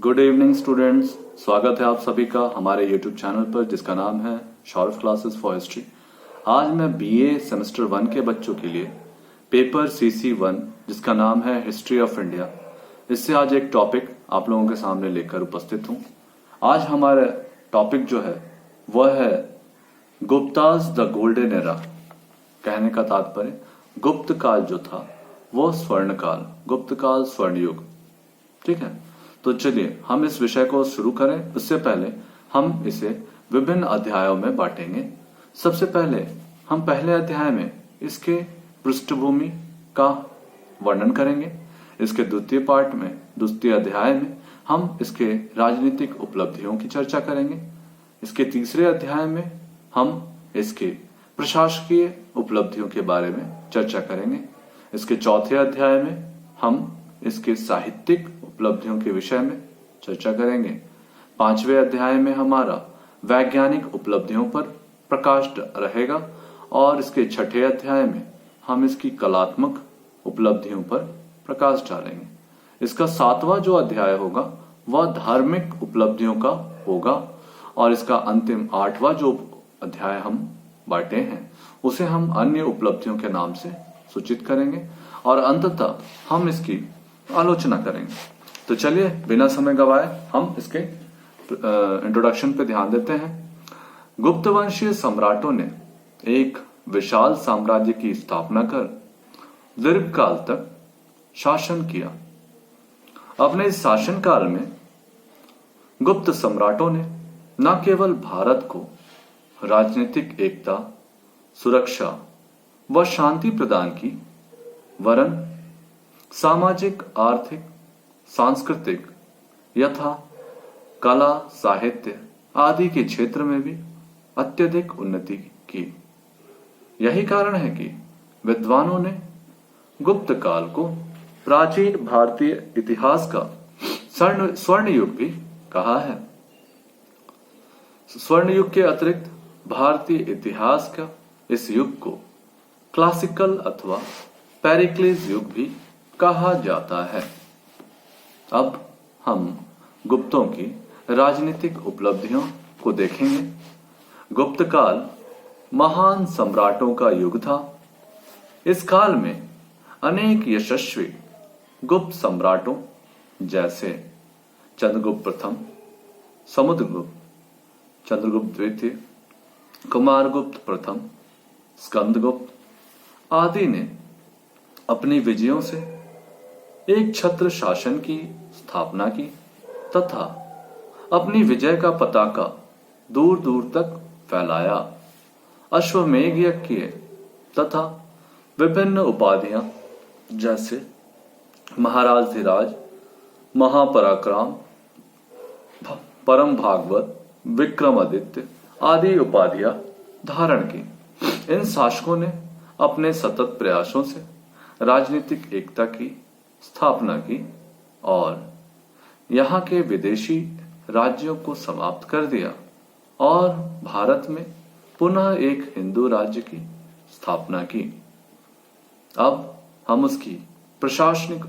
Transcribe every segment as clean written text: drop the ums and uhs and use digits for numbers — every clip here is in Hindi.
गुड इवनिंग स्टूडेंट्स, स्वागत है आप सभी का हमारे यूट्यूब चैनल पर जिसका नाम है शौर्य क्लासेस फॉर हिस्ट्री। आज मैं बीए सेमेस्टर 1 के बच्चों के लिए पेपर CC1 जिसका नाम है हिस्ट्री ऑफ इंडिया, इससे आज एक टॉपिक आप लोगों के सामने लेकर उपस्थित हूं। आज हमारा टॉपिक जो है वह है गुप्ताज द गोल्डन एरा। कहने का तात्पर्य गुप्त काल जो था वो स्वर्ण काल, गुप्त काल स्वर्ण युग। ठीक है, तो चलिए हम इस विषय को शुरू करें। उससे पहले हम इसे विभिन्न अध्यायों में बांटेंगे। सबसे पहले हम पहले अध्याय में इसके पृष्ठभूमि का वर्णन करेंगे। इसके द्वितीय अध्याय में हम इसके राजनीतिक उपलब्धियों की चर्चा करेंगे। इसके तीसरे अध्याय में हम इसके प्रशासकीय उपलब्धियों के बारे में चर्चा करेंगे। इसके चौथे अध्याय में हम इसके साहित्यिक उपलब्धियों के विषय में चर्चा करेंगे। पांचवें अध्याय में हमारा वैज्ञानिक उपलब्धियों पर प्रकाश रहेगा और इसके छठे अध्याय में हम इसकी कलात्मक उपलब्धियों पर प्रकाश डालेंगे। इसका सातवां जो अध्याय होगा वह धार्मिक उपलब्धियों का होगा और इसका अंतिम आठवां जो अध्याय हम बांटे हैं उसे हम अन्य उपलब्धियों के नाम से सूचित करेंगे और अंततः हम इसकी आलोचना करेंगे। तो चलिए बिना समय गवाए हम इसके इंट्रोडक्शन पे ध्यान देते हैं। गुप्त वंशीय सम्राटों ने एक विशाल साम्राज्य की स्थापना कर दीर्घकाल तक शासन किया। अपने इस शासनकाल में गुप्त सम्राटों ने न केवल भारत को राजनीतिक एकता, सुरक्षा व शांति प्रदान की, वरन सामाजिक, आर्थिक, सांस्कृतिक यथा कला, साहित्य आदि के क्षेत्र में भी अत्यधिक उन्नति की। यही कारण है कि विद्वानों ने गुप्त काल को प्राचीन भारतीय इतिहास का स्वर्ण युग भी कहा है। स्वर्ण युग के अतिरिक्त भारतीय इतिहास का इस युग को क्लासिकल अथवा पेरिक्लिस युग भी कहा जाता है। अब हम गुप्तों की राजनीतिक उपलब्धियों को देखेंगे। गुप्त काल महान सम्राटों का युग था। इस काल में अनेक यशस्वी गुप्त सम्राटों जैसे चंद्रगुप्त प्रथम, समुद्रगुप्त, चंद्रगुप्त द्वितीय, कुमारगुप्त प्रथम, स्कंदगुप्त आदि ने अपनी विजयों से एक छत्र शासन की स्थापना की तथा अपनी विजय का पताका दूर दूर तक फैलाया। अश्वमेध यज्ञ किए तथा विभिन्न उपाधियां जैसे महाराजधिराज, महापराक्रम, परम भागवत, विक्रमादित्य आदि उपाधियां धारण की। इन शासकों ने अपने सतत प्रयासों से राजनीतिक एकता की स्थापना की और यहाँ के विदेशी राज्यों को समाप्त कर दिया और भारत में पुनः एक हिंदू राज्य की स्थापना की। अब हम उसकी प्रशासनिक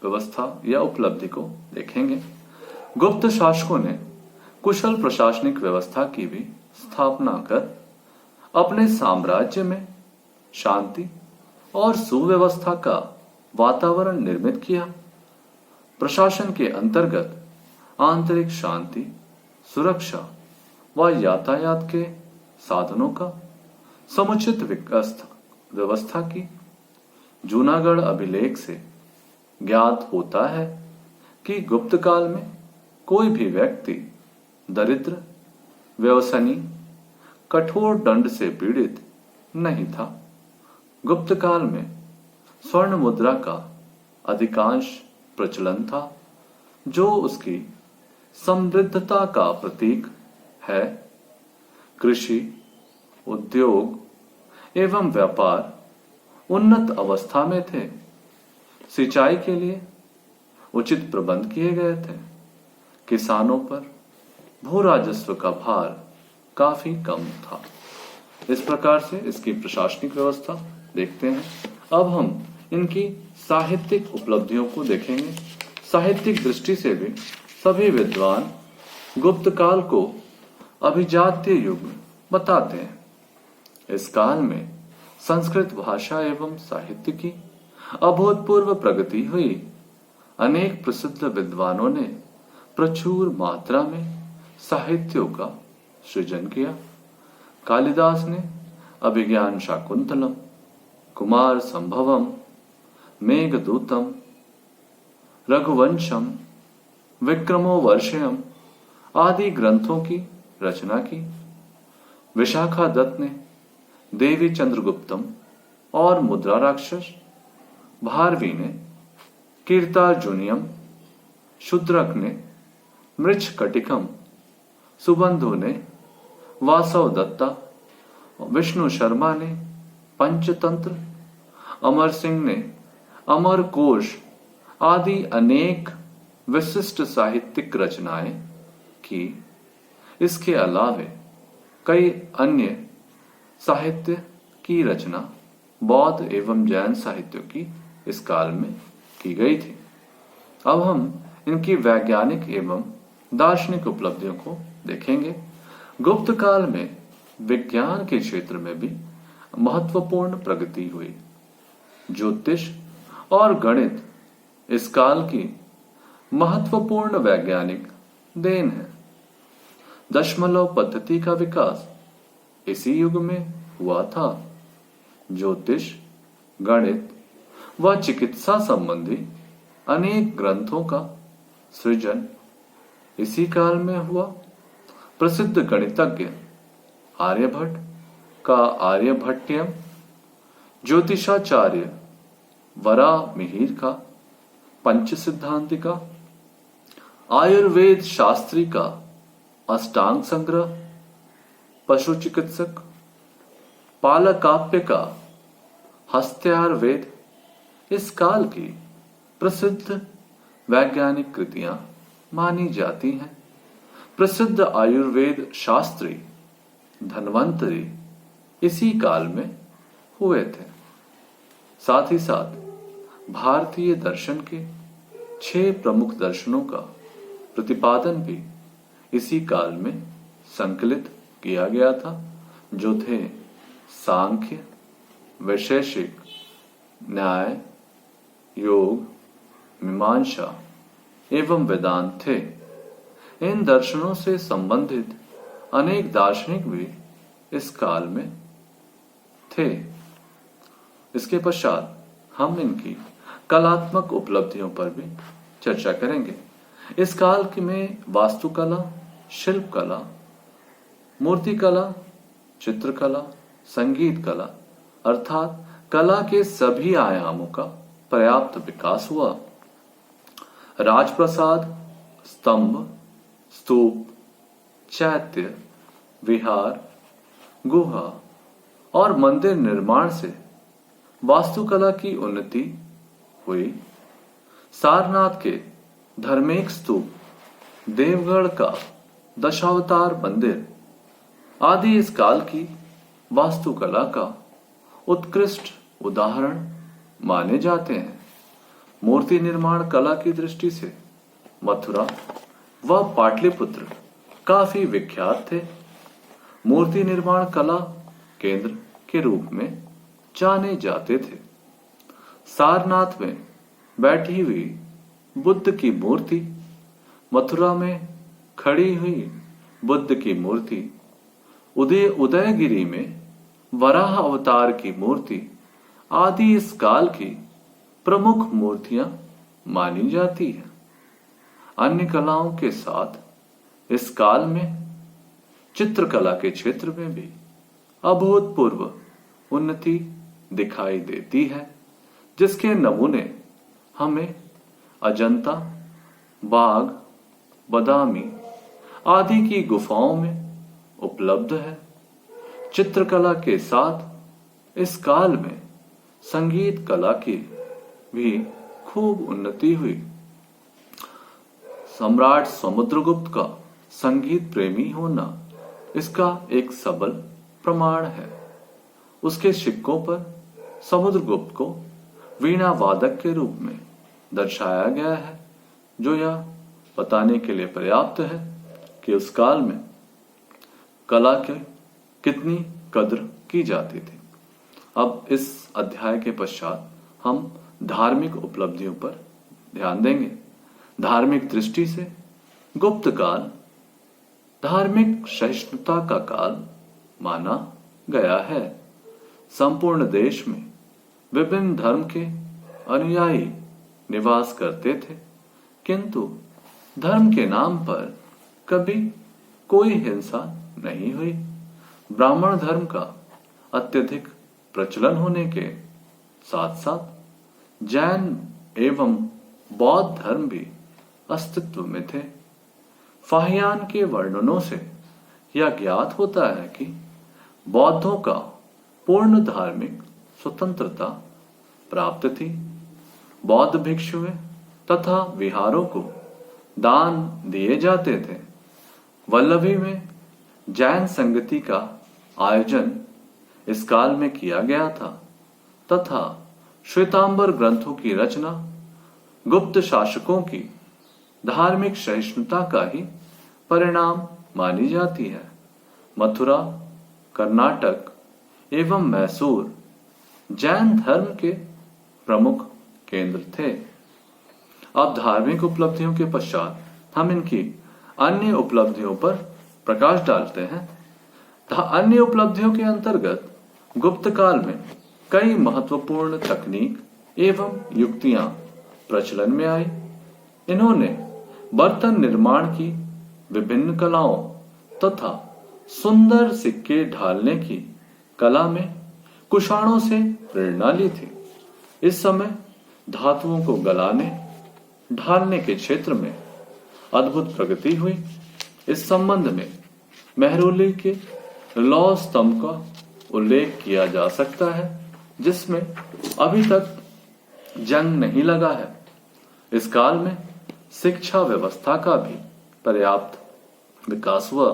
व्यवस्था या उपलब्धि को देखेंगे। गुप्त शासकों ने कुशल प्रशासनिक व्यवस्था की भी स्थापना कर अपने साम्राज्य में शांति और सुव्यवस्था का वातावरण निर्मित किया। प्रशासन के अंतर्गत आंतरिक शांति, सुरक्षा व यातायात के साधनों का समुचित व्यवस्था की। जूनागढ़ अभिलेख से ज्ञात होता है कि गुप्त काल में कोई भी व्यक्ति दरिद्र, व्यसनी, कठोर दंड से पीड़ित नहीं था। गुप्त काल में स्वर्ण मुद्रा का अधिकांश प्रचलन था जो उसकी समृद्धता का प्रतीक है। कृषि, उद्योग एवं व्यापार उन्नत अवस्था में थे। सिंचाई के लिए उचित प्रबंध किए गए थे। किसानों पर भू राजस्व का भार काफी कम था। इस प्रकार से इसकी प्रशासनिक व्यवस्था देखते हैं। अब हम इनकी साहित्यिक उपलब्धियों को देखेंगे। साहित्यिक दृष्टि से भी सभी विद्वान गुप्त काल को अभिजात्य युग बताते हैं। इस काल में संस्कृत भाषा एवं साहित्य की अभूतपूर्व प्रगति हुई। अनेक प्रसिद्ध विद्वानों ने प्रचुर मात्रा में साहित्यों का सृजन किया। कालिदास ने अभिज्ञान शाकुंतलम, कुमार संभवम, मेघदूतम, रघुवंशम, विक्रमो वर्षयम आदि ग्रंथों की रचना की। विशाखा दत्त ने देवी चंद्रगुप्तम और मुद्रा राक्षस, भारवी ने कीर्तार्जुनियम, शूद्रक ने मृच्छकटिकम, सुबंधु ने वासव दत्ता, विष्णु शर्मा ने पंचतंत्र, अमर सिंह ने अमर कोश आदि अनेक विशिष्ट साहित्यिक रचनाएं की। इसके अलावे कई अन्य साहित्य की रचना बौद्ध एवं जैन साहित्यों की इस काल में की गई थी। अब हम इनकी वैज्ञानिक एवं दार्शनिक उपलब्धियों को देखेंगे। गुप्त काल में विज्ञान के क्षेत्र में भी महत्वपूर्ण प्रगति हुई। ज्योतिष और गणित इस काल की महत्वपूर्ण वैज्ञानिक देन है। दशमलव पद्धति का विकास इसी युग में हुआ था। ज्योतिष, गणित व चिकित्सा संबंधी अनेक ग्रंथों का सृजन इसी काल में हुआ। प्रसिद्ध गणितज्ञ आर्यभट्ट का आर्यभट्टियम, ज्योतिषाचार्य वराहमिहिर का पंच सिद्धांतिका, आयुर्वेद शास्त्री का अष्टांग संग्रह, पशु चिकित्सक पालकाप्य का हस्त्यार्वेद इस काल की प्रसिद्ध वैज्ञानिक कृतियां मानी जाती हैं। प्रसिद्ध आयुर्वेद शास्त्री धन्वंतरि इसी काल में हुए थे। साथ ही साथ भारतीय दर्शन के 6 प्रमुख दर्शनों का प्रतिपादन भी इसी काल में संकलित किया गया था, जो थे सांख्य, वैशेषिक, न्याय, योग, मीमांसा एवं वेदांत थे। इन दर्शनों से संबंधित अनेक दार्शनिक भी इस काल में थे। इसके पश्चात हम इनकी कलात्मक उपलब्धियों पर भी चर्चा करेंगे। इस काल में वास्तुकला, शिल्पकला, मूर्तिकला, चित्रकला, संगीत कला अर्थात कला के सभी आयामों का पर्याप्त विकास हुआ। राजप्रसाद, स्तंभ, स्तूप, चैत्य, विहार, गुहा और मंदिर निर्माण से वास्तुकला की उन्नति हुई। सारनाथ के धर्मेक स्तूप, देवगढ़ का दशावतार मंदिर आदि इस काल की वास्तुकला का उत्कृष्ट उदाहरण माने जाते हैं। मूर्ति निर्माण कला की दृष्टि से मथुरा व पाटलिपुत्र काफी विख्यात थे। मूर्ति निर्माण कला केंद्र के रूप में जाने जाते थे। सारनाथ में बैठी हुई बुद्ध की मूर्ति, मथुरा में खड़ी हुई बुद्ध की मूर्ति, उदयगिरी में वराह अवतार की मूर्ति आदि इस काल की प्रमुख मूर्तियां मानी जाती है। अन्य कलाओं के साथ इस काल में चित्रकला के क्षेत्र में भी अभूतपूर्व उन्नति दिखाई देती है, जिसके नमूने हमें अजंता, बाघ, बदामी आदि की गुफाओं में उपलब्ध है। चित्रकला के साथ इस काल में संगीत कला की भी खूब उन्नति हुई। सम्राट समुद्रगुप्त का संगीत प्रेमी होना इसका एक सबल प्रमाण है। उसके सिक्कों पर समुद्रगुप्त को वीणा वादक के रूप में दर्शाया गया है, जो यह बताने के लिए पर्याप्त है कि उस काल में कला की कितनी कद्र की जाती थी। अब इस अध्याय के पश्चात हम धार्मिक उपलब्धियों पर ध्यान देंगे। धार्मिक दृष्टि से गुप्त काल धार्मिक सहिष्णुता का काल माना गया है। संपूर्ण देश में विभिन्न धर्म के अनुयायी निवास करते थे, किंतु धर्म के नाम पर कभी कोई हिंसा नहीं हुई। ब्राह्मण धर्म का अत्यधिक प्रचलन होने के साथ साथ जैन एवं बौद्ध धर्म भी अस्तित्व में थे। फाहियान के वर्णनों से यह ज्ञात होता है कि बौद्धों का पूर्ण धार्मिक स्वतंत्रता प्राप्त थी। बौद्ध भिक्षुएं तथा विहारों को दान दिए जाते थे। वल्लभी में जैन संगति का आयोजन इस काल में किया गया था तथा श्वेतांबर ग्रंथों की रचना गुप्त शासकों की धार्मिक सहिष्णुता का ही परिणाम मानी जाती है। मथुरा, कर्नाटक एवं मैसूर जैन धर्म के प्रमुख केंद्र थे। अब धार्मिक उपलब्धियों के पश्चात हम इनकी अन्य उपलब्धियों पर प्रकाश डालते हैं। अन्य उपलब्धियों के अंतर्गत गुप्त काल में कई महत्वपूर्ण तकनीक एवं युक्तियां प्रचलन में आई। इन्होंने बर्तन निर्माण की विभिन्न कलाओं तथा सुंदर सिक्के ढालने की कला में कुषाणों से प्रेरणा ली थी। इस समय धातुओं को गलाने ढालने के क्षेत्र में अद्भुत प्रगति हुई। इस संबंध में मेहरौली के लौह स्तंभ का उल्लेख किया जा सकता है, जिसमें अभी तक जंग नहीं लगा है। इस काल में शिक्षा व्यवस्था का भी पर्याप्त विकास हुआ।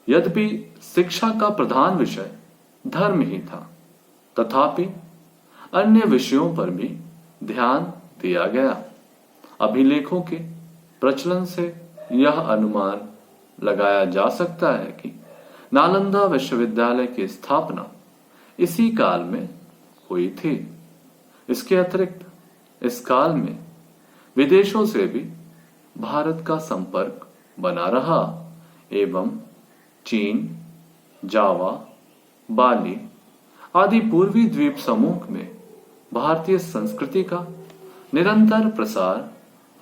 यद्यपि शिक्षा का प्रधान विषय धर्म ही था, तथापि अन्य विषयों पर भी ध्यान दिया गया। अभिलेखों के प्रचलन से यह अनुमान लगाया जा सकता है कि नालंदा विश्वविद्यालय की स्थापना इसी काल में हुई थी। इसके अतिरिक्त इस काल में विदेशों से भी भारत का संपर्क बना रहा एवं चीन, जावा, बाली आदि पूर्वी द्वीप समूह में भारतीय संस्कृति का निरंतर प्रसार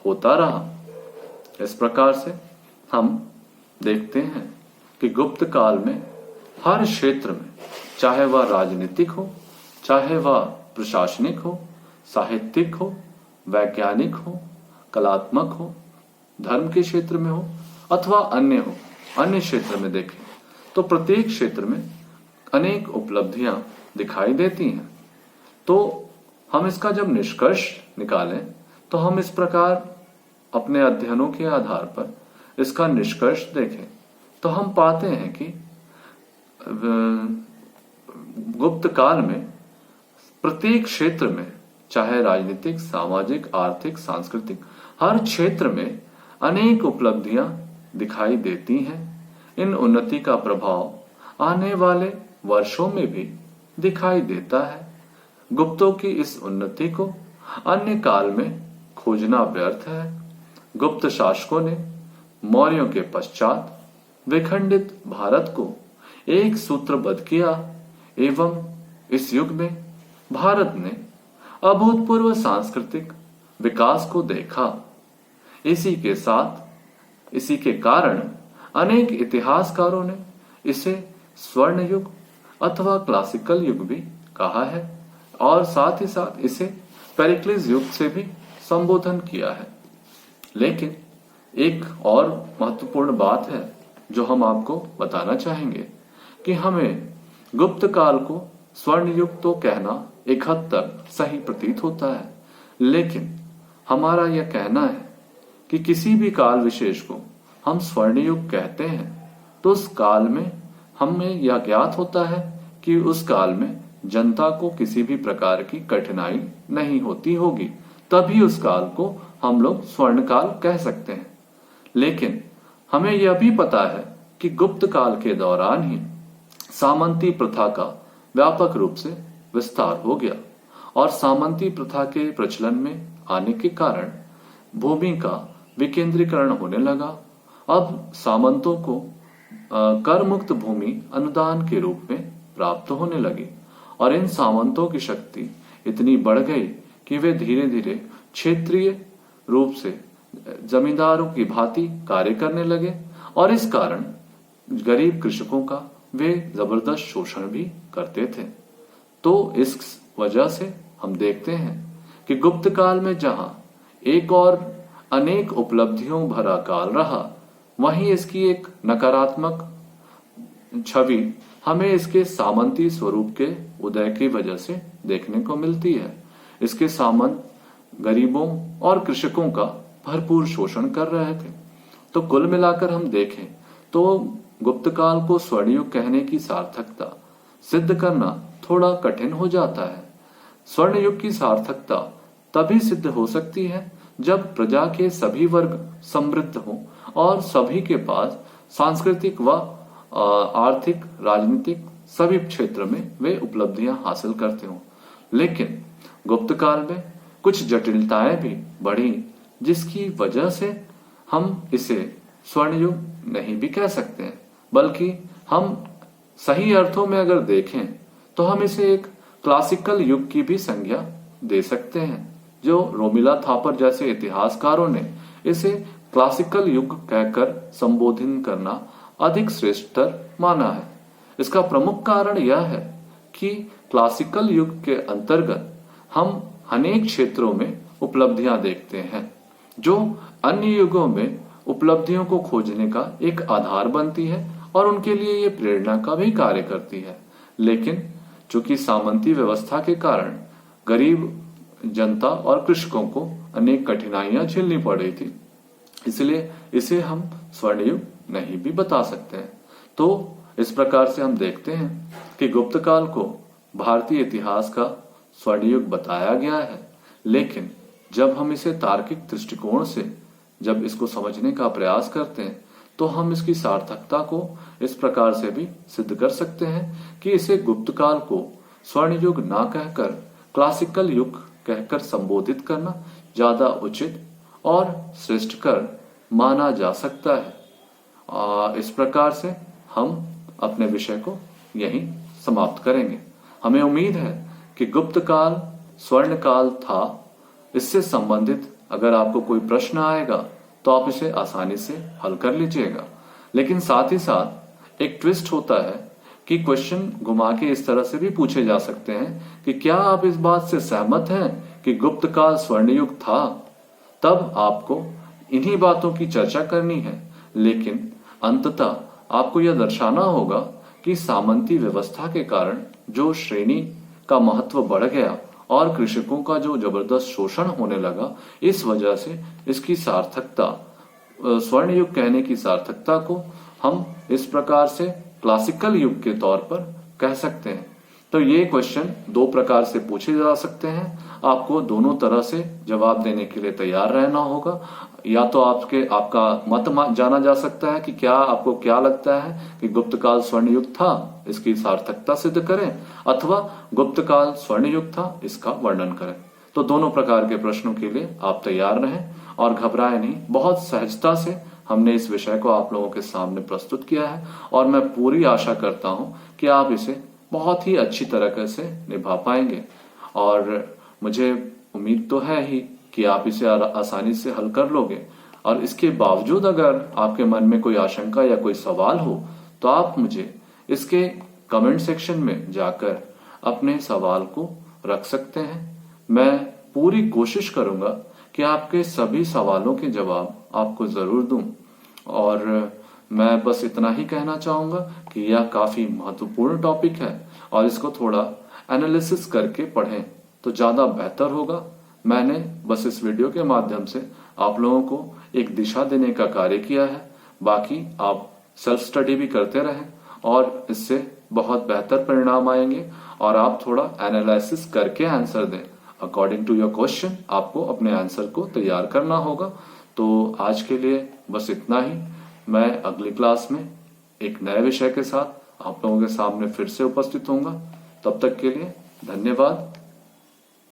होता रहा। इस प्रकार से हम देखते हैं कि गुप्त काल में हर क्षेत्र में, चाहे वह राजनीतिक हो, चाहे वह प्रशासनिक हो, साहित्यिक हो, वैज्ञानिक हो, कलात्मक हो, धर्म के क्षेत्र में हो अथवा अन्य क्षेत्र में देखें तो प्रत्येक क्षेत्र में अनेक उपलब्धियां दिखाई देती हैं। तो हम इसका जब निष्कर्ष निकालें तो हम इस प्रकार अपने अध्ययनों के आधार पर इसका निष्कर्ष देखें तो हम पाते हैं कि गुप्त काल में प्रत्येक क्षेत्र में, चाहे राजनीतिक, सामाजिक, आर्थिक, सांस्कृतिक, हर क्षेत्र में अनेक उपलब्धियां दिखाई देती हैं। इन उन्नति का प्रभाव आने वाले वर्षों में भी दिखाई देता है। गुप्तों की इस उन्नति को अन्य काल में खोजना व्यर्थ है। गुप्त शासकों ने मौर्यों के पश्चात विखंडित भारत को एक सूत्रबद्ध किया एवं इस युग में भारत ने अभूतपूर्व सांस्कृतिक विकास को देखा। इसी के कारण अनेक इतिहासकारों ने इसे स्वर्ण युग अथवा क्लासिकल युग भी कहा है और साथ ही साथ इसे पेरिक्लिस युग से भी संबोधन किया है। लेकिन एक और महत्वपूर्ण बात है जो हम आपको बताना चाहेंगे कि हमें गुप्त काल को स्वर्ण युग तो कहना एक हद तक सही प्रतीत होता है, लेकिन हमारा यह कहना है कि किसी भी काल विशेष को हम स्वर्ण युग कहते हैं तो उस काल में हमें यह ज्ञात होता है कि उस काल में जनता को किसी भी प्रकार की कठिनाई नहीं होती होगी, तभी उस काल को हम लोग स्वर्ण काल कह सकते हैं। लेकिन हमें यह भी पता है कि गुप्त काल के दौरान ही सामंती प्रथा का व्यापक रूप से विस्तार हो गया और सामंती प्रथा के प्रचलन में आने के कारण भूमि का विकेंद्रीकरण होने लगा। अब सामंतों को कर मुक्त भूमि अनुदान के रूप में प्राप्त होने लगी और इन सामंतों की शक्ति इतनी बढ़ गई कि वे धीरे धीरे क्षेत्रीय रूप से जमींदारों की भांति कार्य करने लगे और इस कारण गरीब कृषकों का वे जबरदस्त शोषण भी करते थे। तो इस वजह से हम देखते हैं कि गुप्त काल में जहां एक और अनेक उपलब्धियों भरा काल रहा, वहीं इसकी एक नकारात्मक छवि हमें इसके सामंती स्वरूप के उदय की वजह से देखने को मिलती है। इसके सामंत गरीबों और कृषकों का भरपूर शोषण कर रहे थे। तो कुल मिलाकर हम देखें तो गुप्त काल को स्वर्णयुग कहने की सार्थकता सिद्ध करना थोड़ा कठिन हो जाता है। स्वर्ण युग की सार्थकता तभी सिद्ध हो सकती है जब प्रजा के सभी वर्ग समृद्ध हों और सभी के पास सांस्कृतिक व आर्थिक, राजनीतिक सभी क्षेत्र में वे उपलब्धियां हासिल करते हों। लेकिन गुप्त काल में कुछ जटिलताएं भी बढ़ी, जिसकी वजह से हम इसे स्वर्ण युग नहीं भी कह सकते हैं, बल्कि हम सही अर्थों में अगर देखें तो हम इसे एक क्लासिकल युग की भी संज्ञा दे सकते हैं। जो रोमिला थापर जैसे इतिहासकारों ने इसे क्लासिकल युग कहकर संबोधित करना अधिक श्रेष्ठतर माना है। इसका प्रमुख कारण यह है कि क्लासिकल युग के अंतर्गत हम अनेक क्षेत्रों में उपलब्धियां देखते हैं जो अन्य युगों में उपलब्धियों को खोजने का एक आधार बनती है और उनके लिए ये प्रेरणा का भी कार्य करती है। लेकिन चूंकि सामंती व्यवस्था के कारण गरीब जनता और कृषकों को अनेक कठिनाइयां झेलनी पड़ रही थी, इसलिए इसे हम स्वर्ण युग नहीं भी बता सकते हैं। तो इस प्रकार से हम देखते हैं कि गुप्त काल को भारतीय इतिहास का स्वर्ण युग बताया गया है, लेकिन जब हम इसे तार्किक दृष्टिकोण से जब इसको समझने का प्रयास करते हैं तो हम इसकी सार्थकता को इस प्रकार से भी सिद्ध कर सकते हैं कि इसे गुप्त काल को स्वर्ण युग ना कहकर क्लासिकल युग कहकर संबोधित करना ज्यादा उचित और श्रेष्ठकर माना जा सकता है। इस प्रकार से हम अपने विषय को यहीं समाप्त करेंगे। हमें उम्मीद है कि गुप्त काल स्वर्ण काल था। इससे संबंधित अगर आपको कोई प्रश्न आएगा तो आप इसे आसानी से हल कर लीजिएगा। लेकिन साथ ही साथ एक ट्विस्ट होता है कि क्वेश्चन घुमा के इस तरह से भी पूछे जा सकते हैं कि क्या आप इस बात से सहमत हैं कि गुप्त काल स्वर्ण युग था? तब आपको इन्हीं बातों की चर्चा करनी है, लेकिन अंततः आपको यह दर्शाना होगा कि सामंती व्यवस्था के कारण जो श्रेणी का महत्व बढ़ गया और कृषकों का जो जबरदस्त शोषण होने लगा, इस वजह से इसकी सार्थकता स्वर्ण युग कहने की सार्थकता को हम इस प्रकार से क्लासिकल युग के तौर पर कह सकते हैं। तो ये क्वेश्चन दो प्रकार से पूछे जा सकते हैं। आपको दोनों तरह से जवाब देने के लिए तैयार रहना होगा। या तो आपका मत जाना जा सकता है कि क्या आपको क्या लगता है कि गुप्त काल स्वर्ण युग था, इसकी सार्थकता सिद्ध करें, अथवा गुप्त काल स्वर्ण युग था, इसका वर्णन करें। तो दोनों प्रकार के प्रश्नों के लिए आप तैयार रहें और घबराएं नहीं। बहुत सहजता से हमने इस विषय को आप लोगों के सामने प्रस्तुत किया है और मैं पूरी आशा करता हूं कि आप इसे बहुत ही अच्छी तरीके से निभा पाएंगे। और मुझे उम्मीद तो है ही कि आप इसे आसानी से हल कर लोगे। और इसके बावजूद अगर आपके मन में कोई आशंका या कोई सवाल हो तो आप मुझे इसके कमेंट सेक्शन में जाकर अपने सवाल को रख सकते हैं। मैं पूरी कोशिश करूंगा कि आपके सभी सवालों के जवाब आपको जरूर दूं। और मैं बस इतना ही कहना चाहूंगा कि यह काफी महत्वपूर्ण टॉपिक है और इसको थोड़ा एनालिसिस करके पढ़ें तो ज्यादा बेहतर होगा। मैंने बस इस वीडियो के माध्यम से आप लोगों को एक दिशा देने का कार्य किया है। बाकी आप सेल्फ स्टडी भी करते रहें और इससे बहुत बेहतर परिणाम आएंगे और आप थोड़ा एनालिसिस करके आंसर दें। अकॉर्डिंग टू योर क्वेश्चन आपको अपने आंसर को तैयार करना होगा। तो आज के लिए बस इतना ही। मैं अगली क्लास में एक नए विषय के साथ आप लोगों के सामने फिर से उपस्थित होऊंगा। तब तक के लिए धन्यवाद।